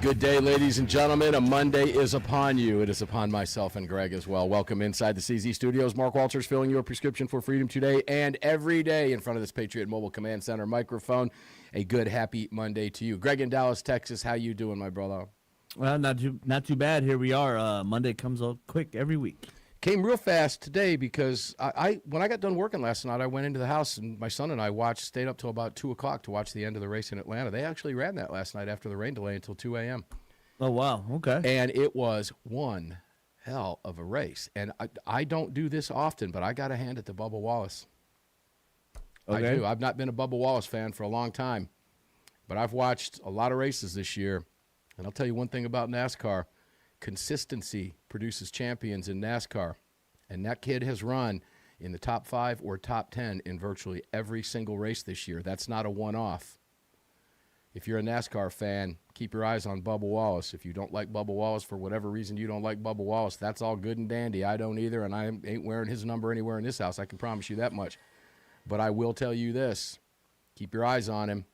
Good day, ladies and gentlemen. A Monday is upon you. It is upon myself and Greg as well. Welcome inside the CZ Studios. Mark Walters filling your prescription for freedom today and every day in front of this Patriot Mobile Command Center microphone. A good, happy Monday to you. Greg in Dallas, Texas, how you doing, my brother? Well, not too bad. Here we are. Monday comes out quick every week. Came real fast today because when I got done working last night, I went into the house and my son and I stayed up till about 2 o'clock to watch the end of the race in Atlanta. They actually ran that last night after the rain delay until 2 a.m. Oh, wow. Okay. And it was one hell of a race. And I don't do this often, but I got to hand it to Bubba Wallace. Okay. I do. I've not been a Bubba Wallace fan for a long time, but I've watched a lot of races this year. And I'll tell you one thing about NASCAR. Consistency produces champions in NASCAR. And that kid has run in the top 5 or top 10 in virtually every single race this year. That's not a one-off. If you're a NASCAR fan, keep your eyes on Bubba Wallace. If you don't like Bubba Wallace for whatever reason you don't like Bubba Wallace, that's all good and dandy. I don't either, and I ain't wearing his number anywhere in this house. I can promise you that much. But I will tell you this. Keep your eyes on him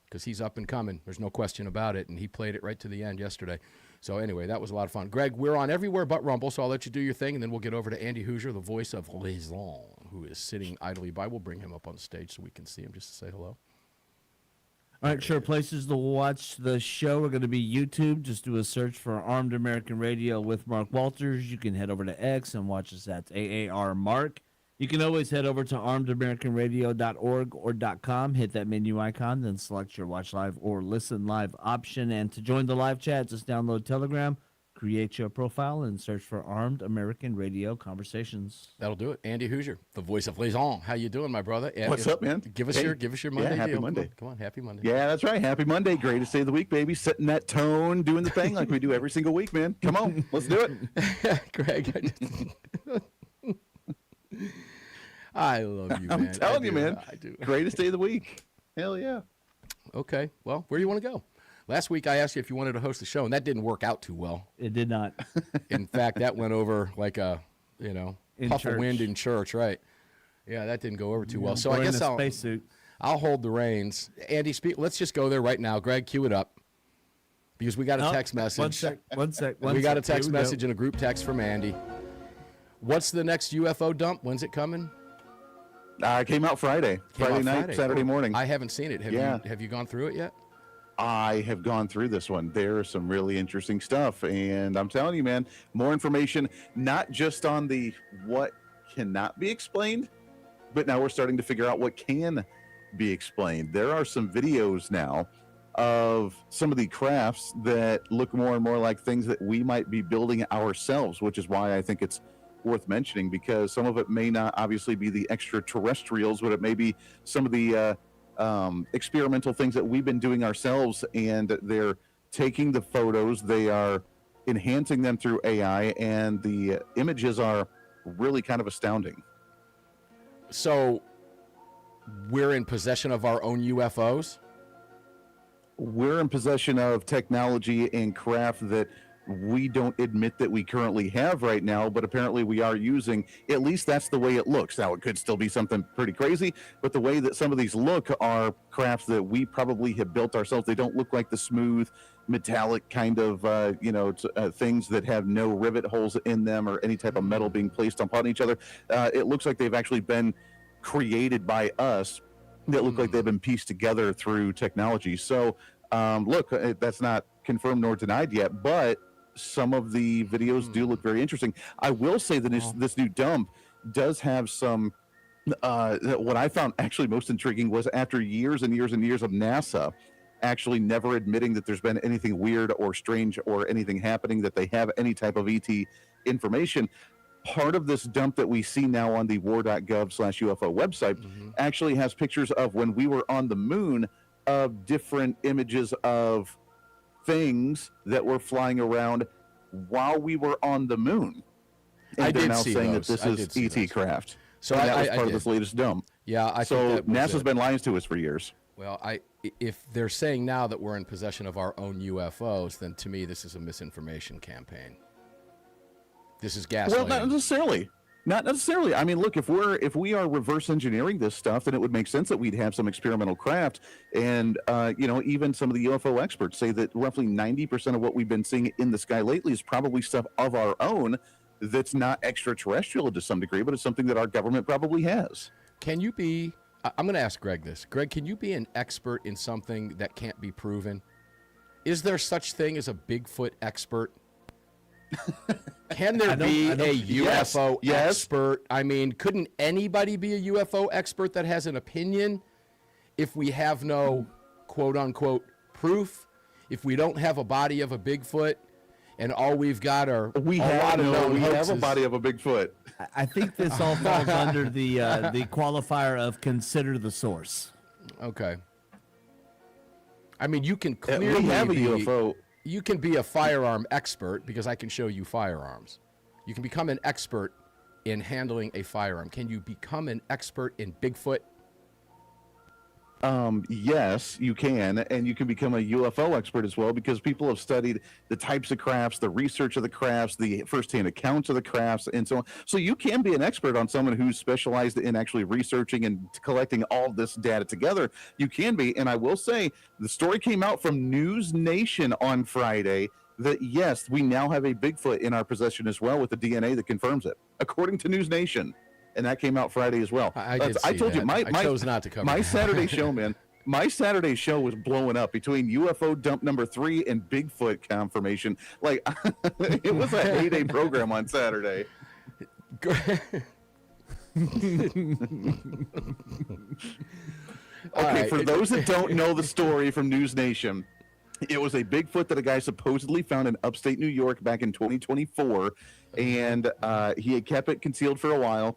because he's up and coming. There's no question about it, and he played it right to the end yesterday. So anyway, that was a lot of fun. Greg, we're on everywhere but Rumble, so I'll let you do your thing, and then we'll get over to Andy Hooser, the voice of Raison, who is sitting idly by. We'll bring him up on stage so we can see him just to say hello. All right, sure. Places to watch the show are going to be YouTube. Just do a search for Armed American Radio with Mark Walters. You can head over to X and watch us at AAR Mark. You can always head over to armedamericanradio.org or .com. Hit that menu icon, then select your watch live or listen live option. And to join the live chat, just download Telegram, create your profile, and search for Armed American Radio Conversations. That'll do it. Andy Hooser, the voice of Raison. How you doing, my brother? What's up, man? Give us your Monday happy deal. Monday. Come on, happy Monday. Yeah, that's right. Happy Monday. Greatest day of the week, baby. Setting that tone, doing the thing like we do every single week, man. Come on, let's do it. Greg, I love you, man. I'm telling you, man. I do. Greatest day of the week. Hell yeah. Okay, well, where do you want to go? Last week I asked you if you wanted to host the show, and that didn't work out too well. It did not. In fact, that went over like a, puff of wind in church, right? Yeah, that didn't go over too well. So I guess I'll hold the reins. Andy, let's just go there right now. Greg, cue it up. Because we got a text message. One sec. We got a text message and a group text from Andy. What's the next UFO dump? When's it coming? It came out Friday. Friday night, Saturday morning. I haven't seen it. Have you gone through it yet? I have gone through this one. There's some really interesting stuff. And I'm telling you, man, more information, not just on the what cannot be explained, but now we're starting to figure out what can be explained. There are some videos now of some of the crafts that look more and more like things that we might be building ourselves, which is why I think it's worth mentioning, because some of it may not obviously be the extraterrestrials, but it may be some of the experimental things that we've been doing ourselves, and they're taking the photos, they are enhancing them through AI, and the images are really kind of astounding. So we're in possession of our own UFOs? We're in possession of technology and craft that we don't admit that we currently have right now, but apparently we are using. At least that's the way it looks. Now, it could still be something pretty crazy, but the way that some of these look are crafts that we probably have built ourselves. They don't look like the smooth metallic kind of things that have no rivet holes in them or any type of metal being placed upon each other. It looks like they've actually been created by us, that look like they've been pieced together through technology. So look, that's not confirmed nor denied yet, but some of the videos do look very interesting. I will say that this new dump does have some, what I found actually most intriguing was after years and years and years of NASA actually never admitting that there's been anything weird or strange or anything happening, that they have any type of ET information. Part of this dump that we see now on the war.gov/UFO website actually has pictures of when we were on the moon, of different images of things that were flying around while we were on the moon. And they're now saying that this is ET craft. So that was part of this latest dump. Yeah, so NASA's been lying to us for years. Well, if they're saying now that we're in possession of our own UFOs, then to me this is a misinformation campaign. This is gaslighting. Well, not necessarily. Not necessarily. I mean, look, if we are reverse engineering this stuff, then it would make sense that we'd have some experimental craft. And even some of the UFO experts say that roughly 90% of what we've been seeing in the sky lately is probably stuff of our own that's not extraterrestrial to some degree, but it's something that our government probably has. Can you be? I'm going to ask Greg this. Greg, can you be an expert in something that can't be proven? Is there such thing as a Bigfoot expert? Can there be a UFO expert? I mean, couldn't anybody be a UFO expert that has an opinion if we have no quote unquote proof? If we don't have a body of a Bigfoot and all we've got are we have a body of a Bigfoot. I think this all falls under the qualifier of consider the source. Okay. I mean, you can clearly we have a UFO. You can be a firearm expert because I can show you firearms. You can become an expert in handling a firearm. Can you become an expert in Bigfoot? Yes, you can, and you can become a UFO expert as well because people have studied the types of crafts, the research of the crafts, the firsthand accounts of the crafts, and so on. So you can be an expert on someone who's specialized in actually researching and collecting all this data together. You can be, and I will say the story came out from News Nation on Friday that yes, we now have a Bigfoot in our possession as well with the DNA that confirms it, according to News Nation. And that came out Friday as well. I told you, I chose not to cover my that. Saturday show, man. My Saturday show was blowing up between UFO dump number 3 and Bigfoot confirmation. Like, it was a heyday program on Saturday. Okay, right. For those that don't know the story from News Nation, it was a Bigfoot that a guy supposedly found in upstate New York back in 2024, and he had kept it concealed for a while.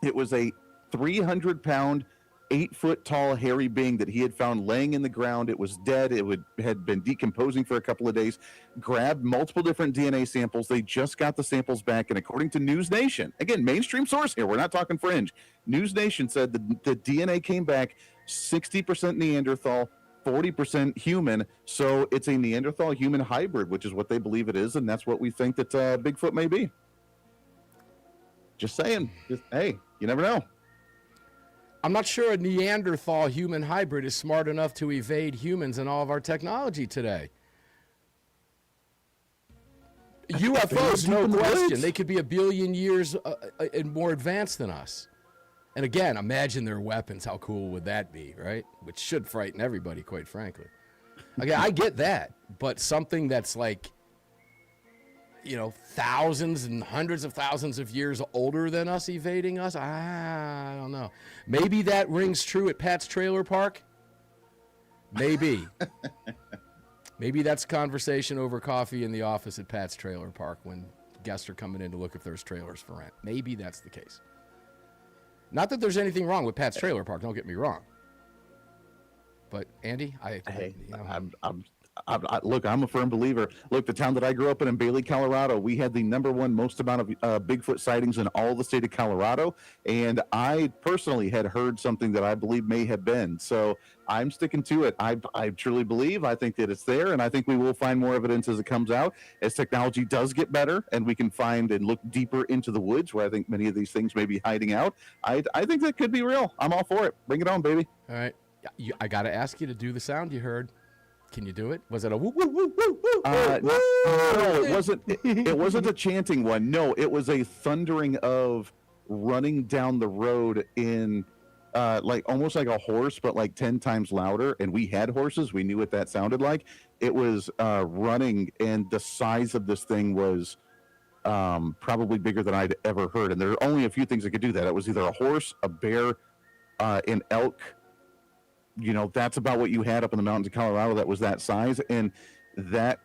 It was a 300-pound, 8-foot-tall hairy being that he had found laying in the ground. It was dead. Had been decomposing for a couple of days. Grabbed multiple different DNA samples. They just got the samples back, and according to News Nation, again, mainstream source here, we're not talking fringe. News Nation said the DNA came back 60% Neanderthal, 40% human. So it's a Neanderthal-human hybrid, which is what they believe it is, and that's what we think that Bigfoot may be. Just saying. Hey, you never know. I'm not sure a Neanderthal human hybrid is smart enough to evade humans and all of our technology today. UFOs, no question. They could be a billion years and more advanced than us. And again, imagine their weapons. How cool would that be, right? Which should frighten everybody, quite frankly. Okay, I get that. But something that's like, thousands and hundreds of thousands of years older than us evading us? I don't know. Maybe that rings true at Pat's Trailer Park. Maybe. Maybe that's conversation over coffee in the office at Pat's Trailer Park when guests are coming in to look if there's trailers for rent. Maybe that's the case. Not that there's anything wrong with Pat's Trailer Park, don't get me wrong. But Andy, look, I'm a firm believer. Look, the town that I grew up in Bailey, Colorado, we had the #1 most amount of Bigfoot sightings in all the state of Colorado. And I personally had heard something that I believe may have been. So I'm sticking to it. I truly believe. I think that it's there. And I think we will find more evidence as it comes out, as technology does get better and we can find and look deeper into the woods where I think many of these things may be hiding out. I think that could be real. I'm all for it. Bring it on, baby. All right. I got to ask you to do the sound you heard. Can you do it? Was it a woo woo woo woo woo? No, it wasn't. It wasn't a chanting one. No, it was a thundering of running down the road in, almost like a horse, but like 10 times louder. And we had horses. We knew what that sounded like. It was running, and the size of this thing was probably bigger than I'd ever heard. And there are only a few things that could do that. It was either a horse, a bear, an elk. That's about what you had up in the mountains of Colorado that was that size. And that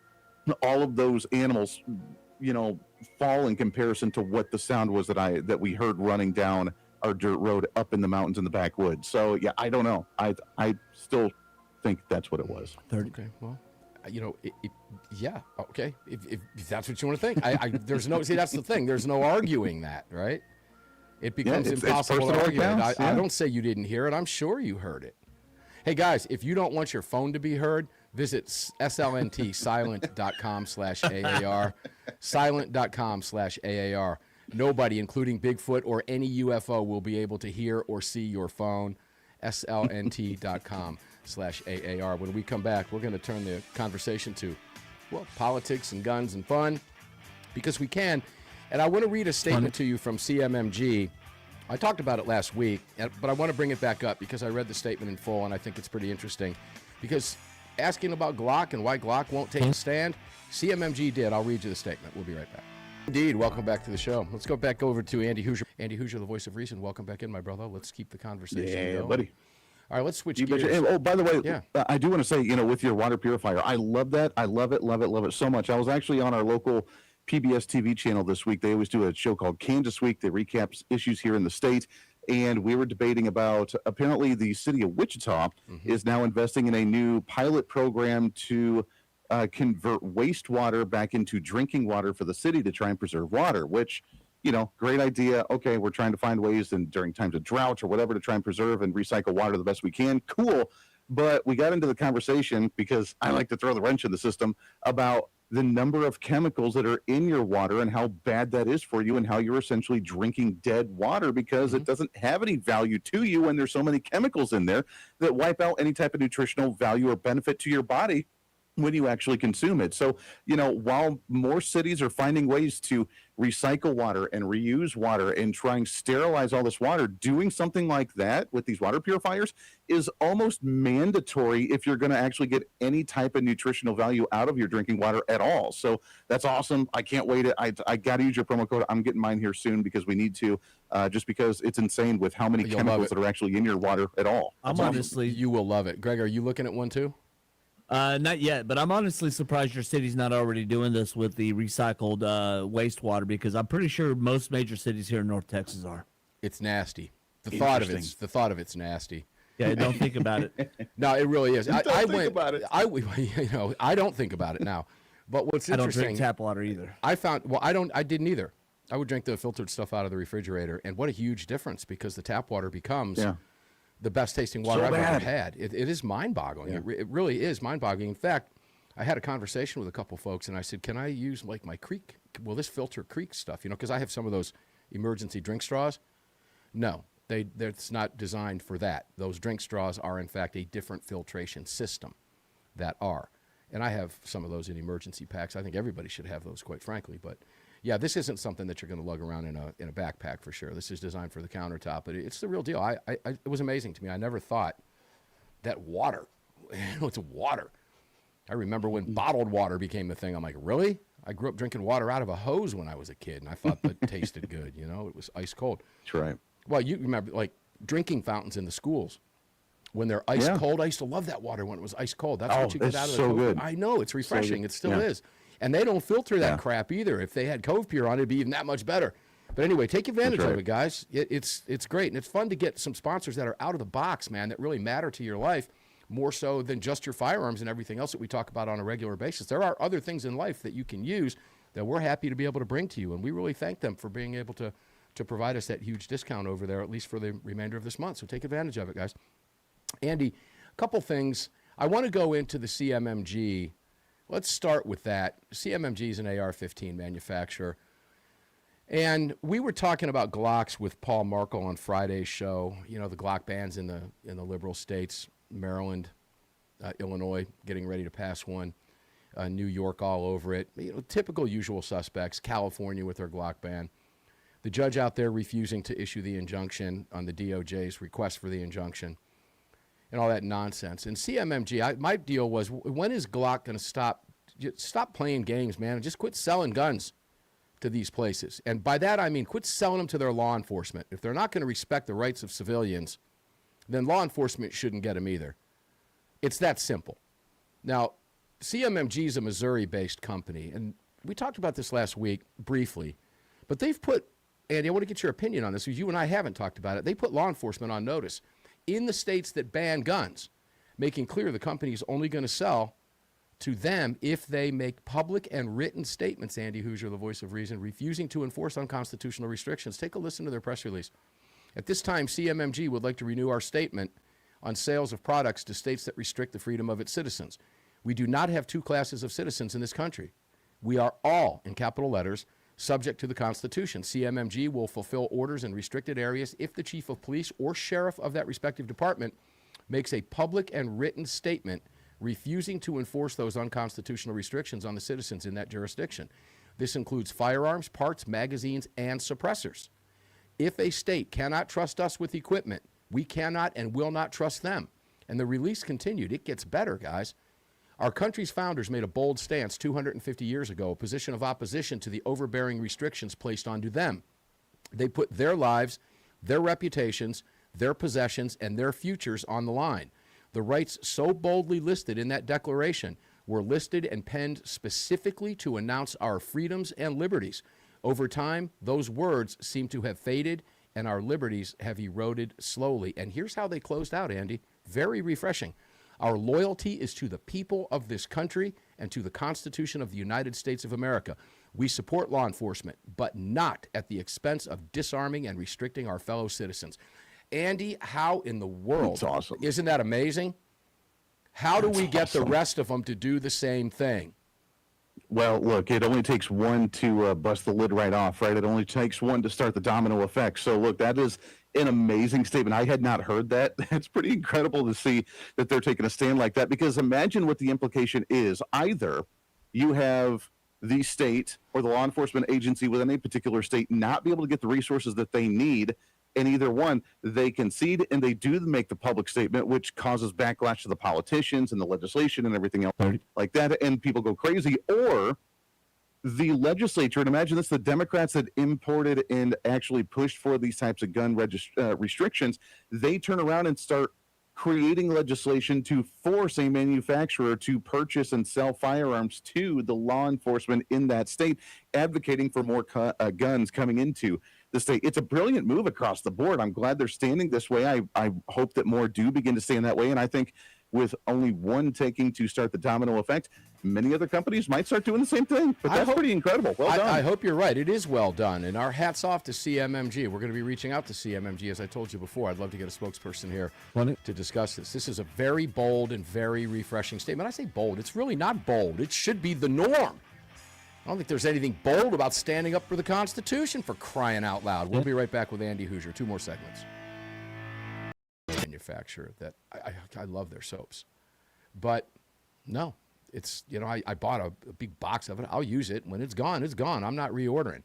all of those animals, fall in comparison to what the sound was that we heard running down our dirt road up in the mountains in the backwoods. So yeah, I don't know. I still think that's what it was. Okay, well, yeah, okay. If that's what you want to think, there's no, see, that's the thing. There's no arguing that, right? It becomes impossible to argue it. I don't say you didn't hear it. I'm sure you heard it. Hey guys, if you don't want your phone to be heard, visit slntsilent.com/AAR, silent.com/AAR. Nobody, including Bigfoot or any UFO, will be able to hear or see your phone. slnt.com/AAR. When we come back, we're going to turn the conversation to, well, politics and guns and fun, because we can. And I want to read a statement to you from CMMG. I talked about it last week, but I want to bring it back up because I read the statement in full, and I think it's pretty interesting. Because asking about Glock and why Glock won't take a stand, CMMG did. I'll read you the statement. We'll be right back. Indeed. Welcome back to the show. Let's go back over to Andy Hooser. Andy Hooser, the voice of reason. Welcome back in, my brother. Let's keep the conversation going. Buddy. All right, let's switch You gears. betcha. And, oh, by the way, Yeah. I do want to say, with your water purifier, I love that. I love it so much. I was actually on our local PBS TV channel this week. They always do a show called Kansas Week. They recap issues here in the state. And we were debating about, apparently the city of Wichita is now investing in a new pilot program to convert wastewater back into drinking water for the city to try and preserve water, which, great idea. Okay, we're trying to find ways and during times of drought or whatever to try and preserve and recycle water the best we can. Cool. But we got into the conversation, because I like to throw the wrench in the system, about the number of chemicals that are in your water and how bad that is for you, and how you're essentially drinking dead water because it doesn't have any value to you when there's so many chemicals in there that wipe out any type of nutritional value or benefit to your body when you actually consume it. So, while more cities are finding ways to recycle water and reuse water and try and sterilize all this water, doing something like that with these water purifiers is almost mandatory if you're going to actually get any type of nutritional value out of your drinking water at all. So that's awesome. I can't wait. I got to use your promo code. I'm getting mine here soon because we need to, just because it's insane with how many chemicals that are actually in your water at all. I'm honestly, You will love it. Greg, are you looking at one too? Not yet, but I'm honestly surprised your city's not already doing this with the recycled wastewater, because I'm pretty sure most major cities here in North Texas are. It's nasty. The thought of it's nasty. Yeah, don't think about it. No, it really is. I think went about it. I don't think about it now. But what's I don't interesting, drink tap water either. I didn't either. I would drink the filtered stuff out of the refrigerator, and what a huge difference, because the tap water becomes the best tasting water I've ever had. It is mind-boggling. Yeah. It really is mind-boggling. In fact, I had a conversation with a couple folks, and I said, can I use like my creek? Will this filter creek stuff? Because I have some of those emergency drink straws. No, it's not designed for that. Those drink straws are, in fact, a different filtration system that are. And I have some of those in emergency packs. I think everybody should have those, quite frankly. But yeah, this isn't something that you're going to lug around in a backpack for sure. This is designed for the countertop, but it's the real deal. It was amazing to me. I never thought that water, it's water. I remember when bottled water became the thing. I'm like, really? I grew up drinking water out of a hose when I was a kid, and I thought that tasted good. It was ice cold. That's right. Well, you remember like drinking fountains in the schools. When they're ice cold, I used to love that water when it was ice cold. That's what you get out of the so Cove. good. I know, it's refreshing. So it still is. And they don't filter that crap either. If they had Cove Pure on it, it'd be even that much better. But anyway, take advantage of it, guys. It's great. And it's fun to get some sponsors that are out of the box, man, that really matter to your life, more so than just your firearms and everything else that we talk about on a regular basis. There are other things in life that you can use that we're happy to be able to bring to you. And we really thank them for being able to provide us that huge discount over there, at least for the remainder of this month. So take advantage of it, guys. Andy, a couple things. I want to go into the CMMG. Let's start with that. CMMG is an AR-15 manufacturer. And we were talking about Glocks with Paul Markle on Friday's show. The Glock bans in the liberal states, Maryland, Illinois, getting ready to pass one, New York all over it. Typical usual suspects, California with their Glock ban. The judge out there refusing to issue the injunction on the DOJ's request for the injunction and all that nonsense. And CMMG, my deal was, when is Glock going to stop playing games, man, and just quit selling guns to these places? And by that, I mean quit selling them to their law enforcement. If they're not going to respect the rights of civilians, then law enforcement shouldn't get them either. It's that simple. Now, CMMG is a Missouri-based company, and we talked about this last week briefly, but they've put, Andy, I want to get your opinion on this, because you and I haven't talked about it. They put law enforcement on notice in the states that ban guns, making clear the company is only going to sell to them if they make public and written statements, Andy Hooser, the voice of reason, refusing to enforce unconstitutional restrictions. Take a listen to their press release. At this time, CMMG would like to renew our statement on sales of products to states that restrict the freedom of its citizens. We do not have two classes of citizens in this country. We are all, in capital letters, subject to the Constitution. CMMG will fulfill orders in restricted areas if the chief of police or sheriff of that respective department makes a public and written statement refusing to enforce those unconstitutional restrictions on the citizens in that jurisdiction. This includes firearms, parts, magazines, and suppressors. If a state cannot trust us with equipment, we cannot and will not trust them. And the release continued. It gets better, guys. Our country's founders made a bold stance 250 years ago, a position of opposition to the overbearing restrictions placed onto them. They put their lives, their reputations, their possessions, and their futures on the line. The rights so boldly listed in that declaration were listed and penned specifically to announce our freedoms and liberties. Over time, those words seem to have faded, and our liberties have eroded slowly. And here's how they closed out, Andy. Very refreshing. Our loyalty is to the people of this country and to the Constitution of the United States of America. We support law enforcement, but not at the expense of disarming and restricting our fellow citizens. Andy, how in the world? That's awesome. Isn't that amazing? How do we get the rest of them to do the same thing? Well, look, it only takes one to bust the lid right off, right? It only takes one to start the domino effect. So, look, that is an amazing statement. I had not heard that. It's pretty incredible to see that they're taking a stand like that, because imagine what the implication is. Either you have the state or the law enforcement agency within a particular state not be able to get the resources that they need, and either one, they concede and they do make the public statement, which causes backlash to the politicians and the legislation and everything else like that, and people go crazy. Or the legislature, and imagine this, the Democrats that imported and actually pushed for these types of gun restrictions, they turn around and start creating legislation to force a manufacturer to purchase and sell firearms to the law enforcement in that state, advocating for more guns coming into the state. It's a brilliant move across the board. I'm glad they're standing this way. I hope that more do begin to stand that way. And I think with only one taking to start the domino effect, many other companies might start doing the same thing. But that's pretty incredible. Well done. I hope you're right. It is well done. And our hats off to CMMG. We're going to be reaching out to CMMG, as I told you before. I'd love to get a spokesperson here to discuss this. This is a very bold and very refreshing statement. I say bold. It's really not bold. It should be the norm. I don't think there's anything bold about standing up for the Constitution, for crying out loud. We'll be right back with Andy Hooser. 2 more segments. Manufacturer that I love their soaps, but no, it's, you know, I bought a big box of it. I'll use it. When it's gone, it's gone. I'm not reordering.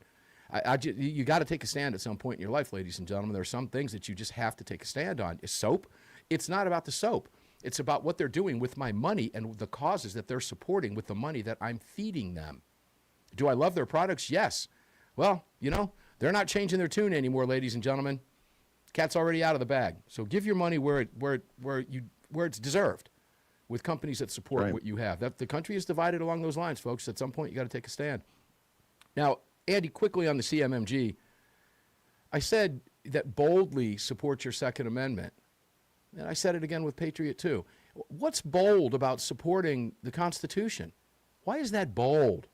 You got to take a stand at some point in your life, ladies and gentlemen. There are some things that you just have to take a stand on. Soap, it's not about the soap. It's about what they're doing with my money and the causes that they're supporting with the money that I'm feeding them. Do I love their products? Yes. Well, you know, they're not changing their tune anymore, ladies and gentlemen. Cat's already out of the bag. So give your money where it's deserved, with companies that support what you have. That the country is divided along those lines, folks. At some point, you got to take a stand. Now, Andy, quickly on the CMMG, I said that boldly support your Second Amendment, and I said it again with Patriot too. What's bold about supporting the Constitution? Why is that bold?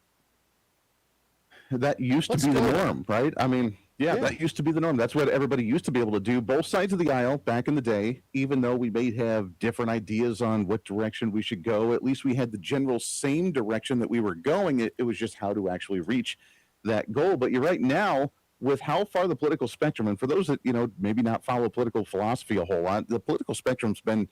That used to be the norm, right? I mean, yeah, that used to be the norm. That's what everybody used to be able to do, both sides of the aisle back in the day. Even though we may have different ideas on what direction we should go, at least we had the general same direction that we were going. It was just how to actually reach that goal. But you're right, now, with how far the political spectrum, and for those that, you know, maybe not follow political philosophy a whole lot, the political spectrum's been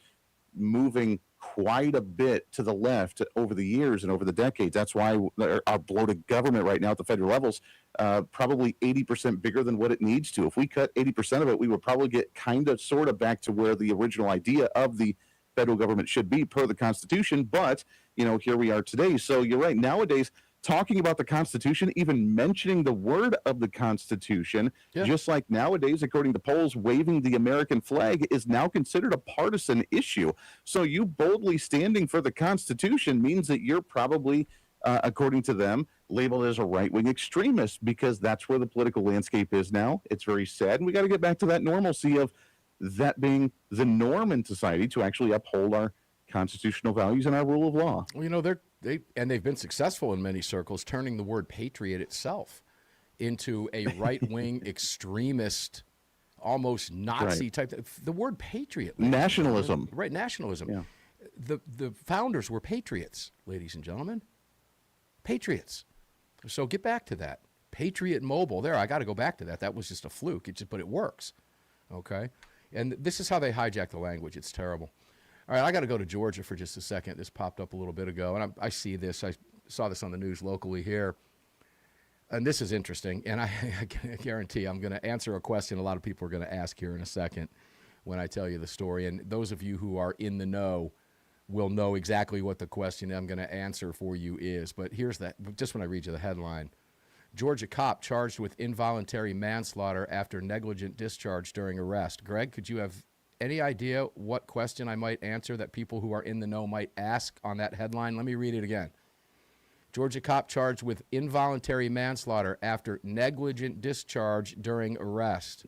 moving quite a bit to the left over the years and over the decades. That's why our bloated government right now at the federal levels, probably 80% bigger than what it needs to. If we cut 80% of it, we would probably get kind of sort of back to where the original idea of the federal government should be per the Constitution. But, you know, here we are today. So you're right. Nowadays, talking about the Constitution, even mentioning the word of the Constitution, just like nowadays, according to polls, waving the American flag is now considered a partisan issue. So you boldly standing for the Constitution means that you're probably, according to them, labeled as a right-wing extremist, because that's where the political landscape is now. It's very sad, and we got to get back to that normalcy of that being the norm in society, to actually uphold our constitutional values and our rule of law. Well, you know, they've been successful in many circles, turning the word patriot itself into a right-wing extremist, almost Nazi type. The word patriot, nationalism, right? Nationalism. Yeah. The founders were patriots, ladies and gentlemen. Patriots. So get back to that. Patriot Mobile. There, I got to go back to that. That was just a fluke. But it works. Okay? And this is how they hijack the language. It's terrible. All right, I got to go to Georgia for just a second. This popped up a little bit ago, and I see this. I saw this on the news locally here. And this is interesting, and I guarantee I'm going to answer a question a lot of people are going to ask here in a second when I tell you the story. And those of you who are in the know will know exactly what the question I'm going to answer for you is. But here's that, just when I read you the headline. Georgia cop charged with involuntary manslaughter after negligent discharge during arrest. Greg, could you have any idea what question I might answer that people who are in the know might ask on that headline? Let me read it again. Georgia cop charged with involuntary manslaughter after negligent discharge during arrest.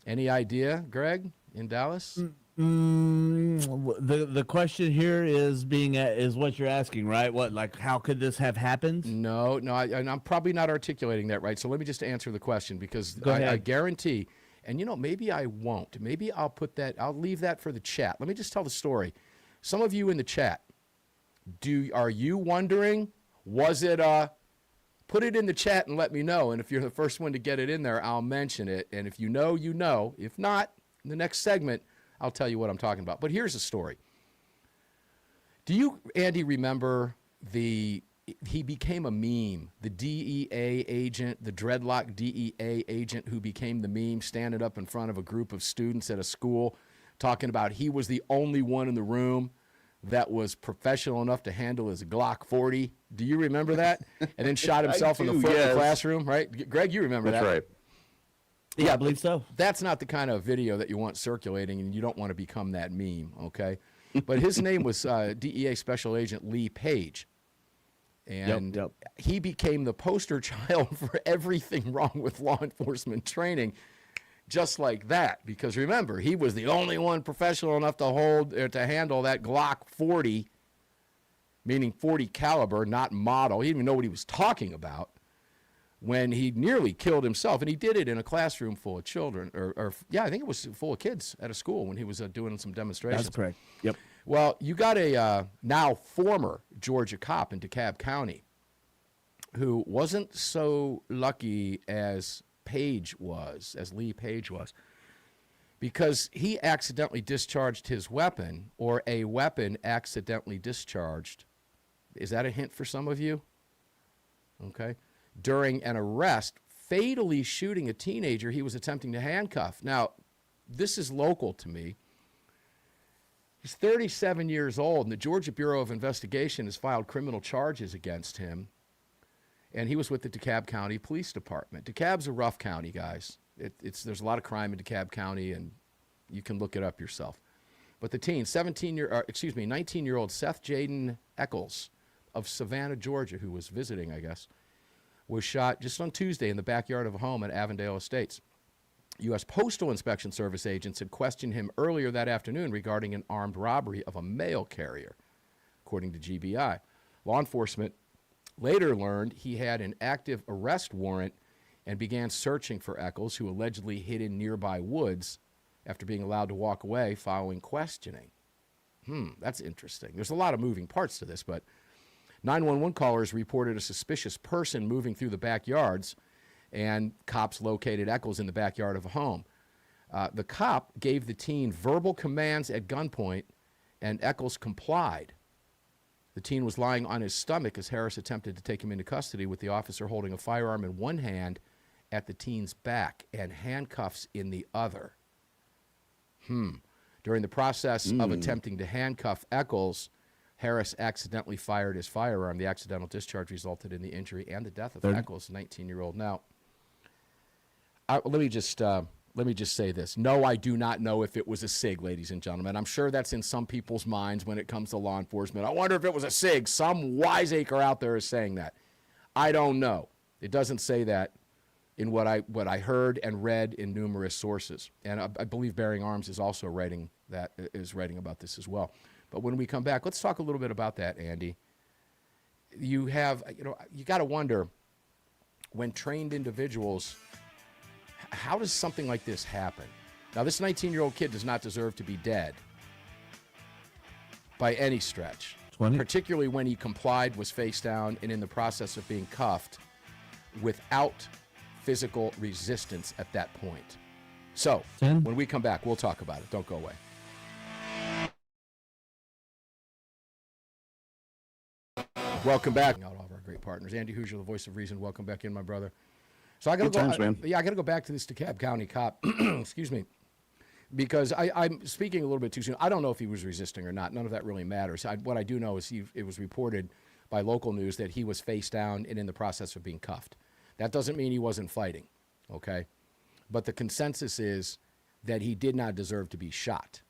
Any idea, Greg, in Dallas? The question here is what you're asking, right? What, like, how could this have happened? No, and I'm probably not articulating that right. So let me just answer the question, because I guarantee, and maybe I won't. Maybe I'll leave that for the chat. Let me just tell the story. Some of you in the chat, are you wondering, was it put it in the chat and let me know. And if you're the first one to get it in there, I'll mention it. And if you know, you know. If not, in the next segment, I'll tell you what I'm talking about. But here's the story. Do you, Andy, remember he became a meme, the DEA agent, the dreadlock DEA agent who became the meme, standing up in front of a group of students at a school talking about he was the only one in the room that was professional enough to handle his Glock 40. Do you remember that? And then shot himself in the foot in the classroom, right? Greg, you remember that? That's right. Yeah, I believe so. That's not the kind of video that you want circulating, and you don't want to become that meme, okay? But his name was DEA Special Agent Lee Page. And he became the poster child for everything wrong with law enforcement training, just like that. Because remember, he was the only one professional enough to handle that Glock 40, meaning 40 caliber, not model. He didn't even know what he was talking about, when he nearly killed himself. And he did it in a classroom full of children, I think it was full of kids at a school when he was doing some demonstrations. That's correct. Yep. Well, you got a now former Georgia cop in DeKalb County who wasn't so lucky as Lee Page was, because he accidentally discharged his weapon, or a weapon accidentally discharged. Is that a hint for some of you? Okay. During an arrest, fatally shooting a teenager he was attempting to handcuff. Now, this is local to me. He's 37 years old, and the Georgia Bureau of Investigation has filed criminal charges against him. And he was with the DeKalb County Police Department. DeKalb's a rough county, guys. There's a lot of crime in DeKalb County, and you can look it up yourself. But the teen, 19-year-old Seth Jaden Eccles of Savannah, Georgia, who was visiting, I guess, was shot just on Tuesday in the backyard of a home at Avondale Estates. U.S. Postal Inspection Service agents had questioned him earlier that afternoon regarding an armed robbery of a mail carrier, according to GBI. Law enforcement later learned he had an active arrest warrant and began searching for Eccles, who allegedly hid in nearby woods after being allowed to walk away following questioning. That's interesting. There's a lot of moving parts to this, but 911 callers reported a suspicious person moving through the backyards, and cops located Eccles in the backyard of a home. The cop gave the teen verbal commands at gunpoint, and Eccles complied. The teen was lying on his stomach as Harris attempted to take him into custody, with the officer holding a firearm in one hand at the teen's back and handcuffs in the other. During the process of attempting to handcuff Eccles, Harris accidentally fired his firearm. The accidental discharge resulted in the injury and the death of Eccles, 19-year-old. Now, let me just say this. No, I do not know if it was a SIG, ladies and gentlemen. I'm sure that's in some people's minds when it comes to law enforcement. I wonder if it was a SIG. Some wiseacre out there is saying that. I don't know. It doesn't say that in what I heard and read in numerous sources. And I believe Bearing Arms is also writing about this as well. But when we come back, let's talk a little bit about that, Andy. You got to wonder, when trained individuals, how does something like this happen? Now, this 19-year-old kid does not deserve to be dead by any stretch, particularly when he complied, was face down, and in the process of being cuffed, without physical resistance at that point. So, 10. when we come back, we'll talk about it. Don't go away. Welcome back. Out all of our great partners. Andy Hooser, the voice of reason. Welcome back in, my brother. So I got to go. Man. I got to go back to this DeKalb County cop. Excuse me, because I'm speaking a little bit too soon. I don't know if he was resisting or not. None of that really matters. What I do know is it was reported by local news that he was face down and in the process of being cuffed. That doesn't mean he wasn't fighting, okay? But the consensus is that he did not deserve to be shot,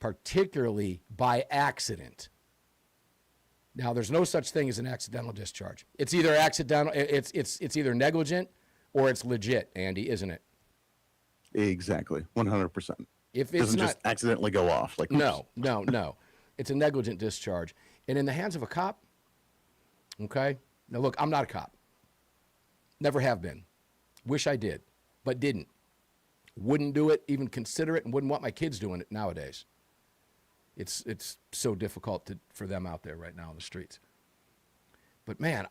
particularly by accident. Now, there's no such thing as an accidental discharge. It's either accidental, it's either negligent or it's legit, Andy, isn't it? Exactly, 100%. If it's doesn't not, just accidentally go off. Like no. It's a negligent discharge. And in the hands of a cop, okay? Now, look, I'm not a cop. Never have been. Wish I did, but didn't. Wouldn't do it, even consider it, and wouldn't want my kids doing it nowadays. It's so difficult for them out there right now on the streets. But man,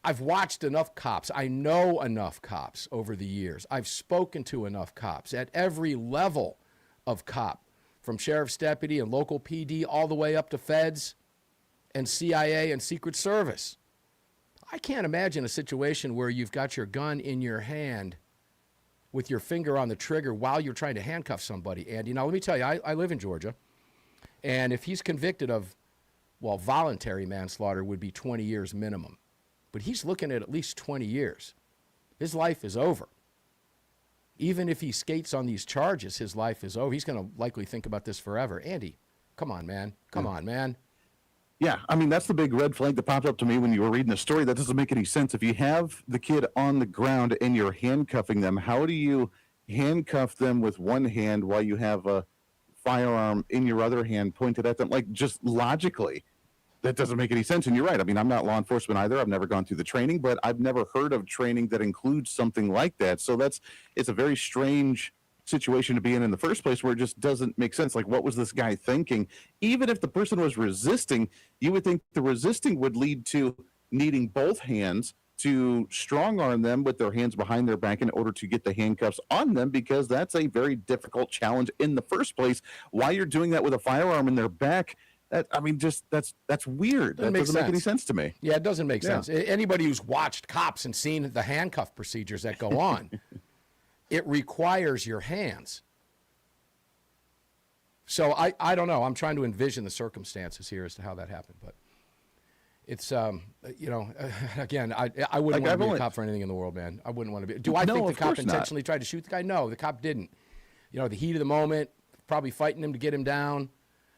I've watched enough cops. I know enough cops over the years. I've spoken to enough cops at every level of cop, from sheriff's deputy and local PD all the way up to feds and CIA and Secret Service. I can't imagine a situation where you've got your gun in your hand with your finger on the trigger while you're trying to handcuff somebody, Andy. Now, let me tell you, I live in Georgia, and if he's convicted of, well, voluntary manslaughter would be 20 years minimum. But he's looking at least 20 years. His life is over. Even if he skates on these charges, his life is over. He's going to likely think about this forever. Andy, come on, man. Come on, man. Yeah, I mean, that's the big red flag that popped up to me when you were reading the story. That doesn't make any sense. If you have the kid on the ground and you're handcuffing them, how do you handcuff them with one hand while you have a firearm in your other hand pointed at them? Like, just logically, that doesn't make any sense. And you're right. I mean, I'm not law enforcement either. I've never gone through the training, but I've never heard of training that includes something like that. So it's a very strange situation to be in the first place, where it just doesn't make sense. Like, what was this guy thinking? Even if the person was resisting, you would think the resisting would lead to needing both hands to strong arm them with their hands behind their back in order to get the handcuffs on them, because that's a very difficult challenge in the first place. Why you're doing that with a firearm in their back, that's weird. That doesn't make any sense to me. Yeah, it doesn't make sense. Anybody who's watched cops and seen the handcuff procedures that go on, it requires your hands. So I don't know. I'm trying to envision the circumstances here as to how that happened. But it's, again, I wouldn't want to be a cop for anything in the world, man. I wouldn't want to be. Do I think the cop intentionally tried to shoot the guy? No, the cop didn't. The heat of the moment, probably fighting him to get him down.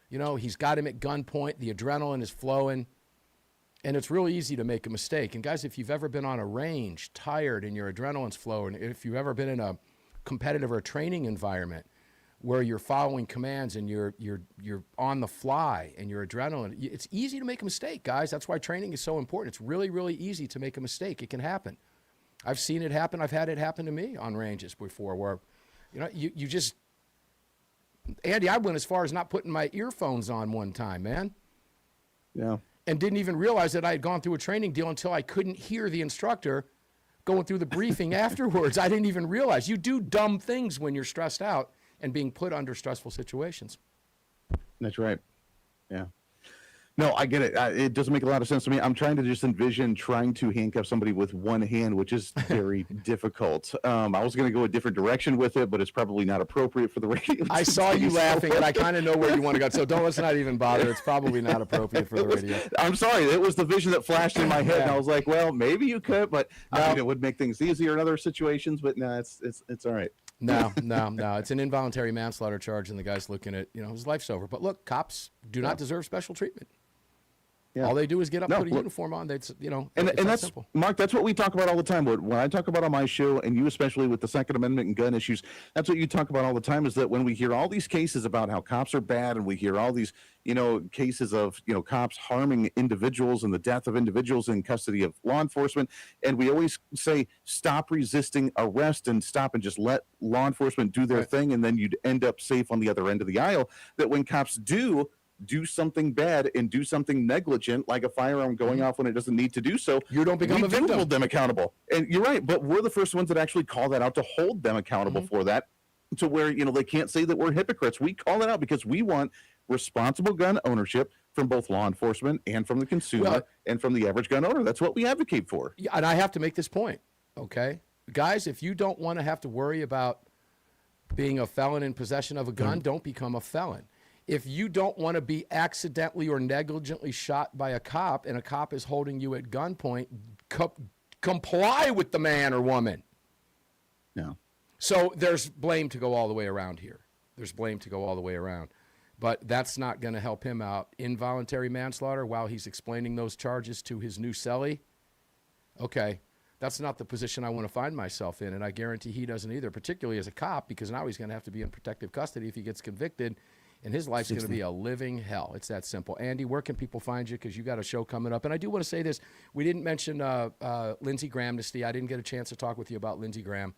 He's got him at gunpoint. The adrenaline is flowing. And it's really easy to make a mistake. And guys, if you've ever been on a range, tired, and your adrenaline's flowing, if you've ever been in a competitive or a training environment where you're following commands and you're on the fly and your adrenaline, it's easy to make a mistake, guys. That's why training is so important. It's really, really easy to make a mistake. It can happen. I've seen it happen. I've had it happen to me on ranges before, where, you just, Andy, I went as far as not putting my earphones on one time, man. Yeah. And didn't even realize that I had gone through a training deal until I couldn't hear the instructor going through the briefing afterwards. I didn't even realize. You do dumb things when you're stressed out and being put under stressful situations. That's right. Yeah. No, I get it. It doesn't make a lot of sense to me. I'm trying to just envision trying to handcuff somebody with one hand, which is very difficult. I was going to go a different direction with it, but it's probably not appropriate for the radio. I saw you laughing, and I kind of know where you want to go. So let's not even bother. It's probably not appropriate for the radio. I'm sorry. It was the vision that flashed in my head, and I was like, well, maybe you could, but I think it would make things easier in other situations. But no, it's all right. No. It's an involuntary manslaughter charge, and the guy's looking at, his life's over. But look, cops do not deserve special treatment. Yeah. All they do is get up, put a uniform on. That's, and that's simple. Mark. That's what we talk about all the time. When I talk about on my show, and you especially with the Second Amendment and gun issues, that's what you talk about all the time. Is that when we hear all these cases about how cops are bad, and we hear all these, cases of cops harming individuals and the death of individuals in custody of law enforcement, and we always say stop resisting arrest and stop and just let law enforcement do their thing, and then you'd end up safe on the other end of the aisle. That when cops do do something bad and do something negligent, like a firearm going off when it doesn't need to do so, You don't become we a victim. do hold them accountable. And you're right, but we're the first ones that actually call that out to hold them accountable for that, to where, you know, they can't say that we're hypocrites. We call it out because we want responsible gun ownership from both law enforcement and from the consumer and from the average gun owner. That's what we advocate for. Yeah, and I have to make this point, okay? Guys, if you don't want to have to worry about being a felon in possession of a gun, don't become a felon. If you don't want to be accidentally or negligently shot by a cop and a cop is holding you at gunpoint, comply with the man or woman. Yeah. So there's blame to go all the way around here. There's blame to go all the way around. But that's not going to help him out. Involuntary manslaughter while he's explaining those charges to his new cellie. Okay, that's not the position I want to find myself in, and I guarantee he doesn't either, particularly as a cop, because now he's going to have to be in protective custody if he gets convicted, and his life's going to be a living hell. It's that simple. Andy, where can people find you? Because you got a show coming up. And I do want to say this. We didn't mention Lindsey Graham. I didn't get a chance to talk with you about Lindsey Graham,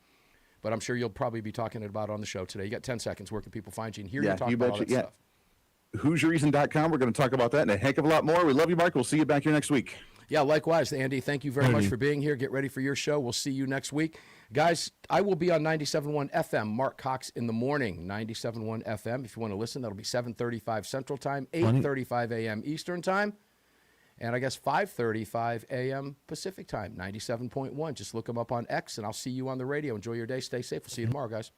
but I'm sure you'll probably be talking about it on the show today. You got 10 seconds. Where can people find you and hear you talk about all that stuff? HooserReason.com. We're going to talk about that and a heck of a lot more. We love you, Mark. We'll see you back here next week. Yeah, likewise, Andy. Thank you very much for being here. Get ready for your show. We'll see you next week. Guys, I will be on 97.1 FM, Mark Cox in the morning, 97.1 FM. If you want to listen, that'll be 7:35 Central Time, 8:35 a.m. Eastern Time, and I guess 5:35 a.m. Pacific Time, 97.1. Just look them up on X, and I'll see you on the radio. Enjoy your day. Stay safe. We'll see you tomorrow, guys.